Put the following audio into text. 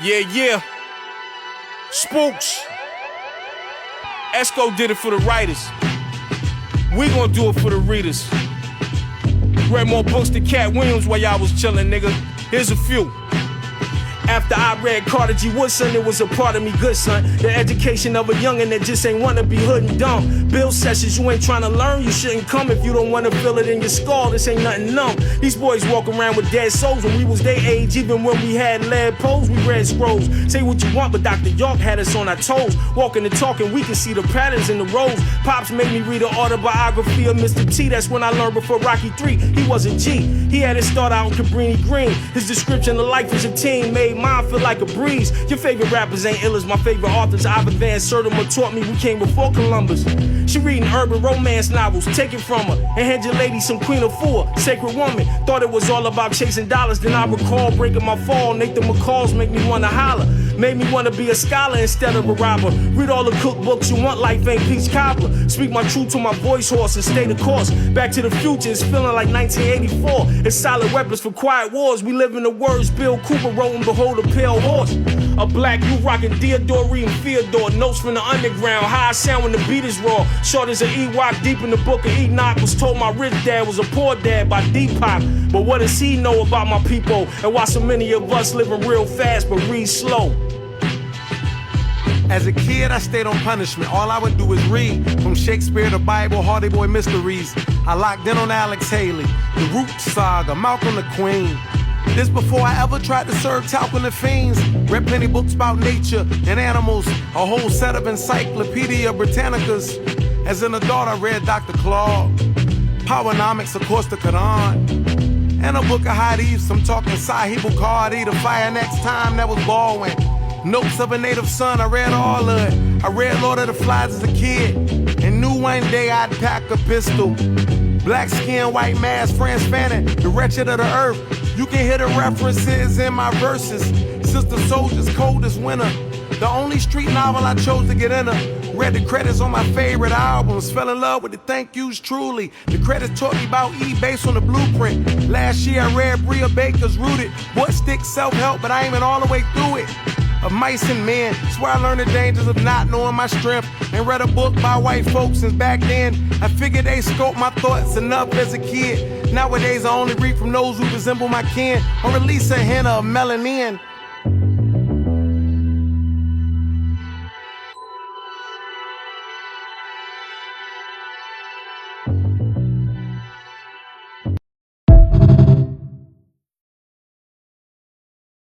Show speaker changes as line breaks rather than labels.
Yeah. Spookz. Esco did it for the writers. We gon' do it for the readers. Read more books than Cat Williams while y'all was chillin', nigga. Here's a few. After I read Carter G. Woodson, it was a part of me good, son. The education of a youngin' that just ain't wanna be hood and dumb. Bill sessions, you ain't tryna learn, you shouldn't come if you don't wanna feel it in your skull. This ain't nothing numb. These boys walk around with dead souls when we was their age. Even when we had lead poles, we read scrolls. Say what you want, but Dr. York had us on our toes. Walking and talking, we can see the patterns in the rows. Pops made me read an autobiography of Mr. T. That's when I learned before Rocky 3. He was a G. He had it start out in Cabrini Green. His description of life as a teen made mine feel like a breeze. Your favorite rappers ain't ill as my favorite authors. Ivan Van Sertima taught me we came before Columbus. She reading urban romance novels, take it from her, and hand your lady some Queen of Four, sacred woman. Thought it was all about chasing dollars, then I recall breaking my fall. Nathan McCall's make me wanna holler. Made me wanna be a scholar instead of a robber. Read all the cookbooks you want, life ain't peach cobbler. Speak my truth to my voice horse and stay the course. Back to the future, it's feeling like 1984. It's solid weapons for quiet wars. We live in the words Bill Cooper wrote and behold a pale horse. A black you rockin' Theodore reading Theodore. Notes from the underground, how I sound when the beat is raw. Short as an Ewok deep in the book of Enoch. Was told my rich dad was a poor dad by Deepak. But what does he know about my people? And why so many of us living real fast but read slow?
As a kid, I stayed on punishment. All I would do is read. From Shakespeare to Bible, Hardy Boy mysteries. I locked in on Alex Haley, the Root Saga, Malcolm the Queen. This before I ever tried to serve talc on the fiends. Read plenty books about nature and animals. A whole set of Encyclopedia Britannicas. As an adult, I read Dr. Claude, Powernomics, of course, the Quran, and a book of hadiths. I'm talking Sahih Bukhari, The Fire Next Time, that was Baldwin. Notes of a Native Son, I read all of it. I read Lord of the Flies as a kid, and knew one day I'd pack a pistol. Black skin, white mask, Frantz Fanon, the wretched of the earth. You can hear the references in my verses. Sister Soldier's Cold as Winter. The only street novel I chose to get into. Read the credits on my favorite albums. Fell in love with the thank yous truly. The credits taught me about E based on the blueprint. Last year I read Bria Baker's Rooted. Boy, stick self-help, but I ain't been all the way through it. Of mice and men, swear I learned the dangers of not knowing my strength. And read a book by white folks since back then. I figured they scoped my thoughts enough as a kid. Nowadays I only read from those who resemble my kin, or at least a hint of melanin.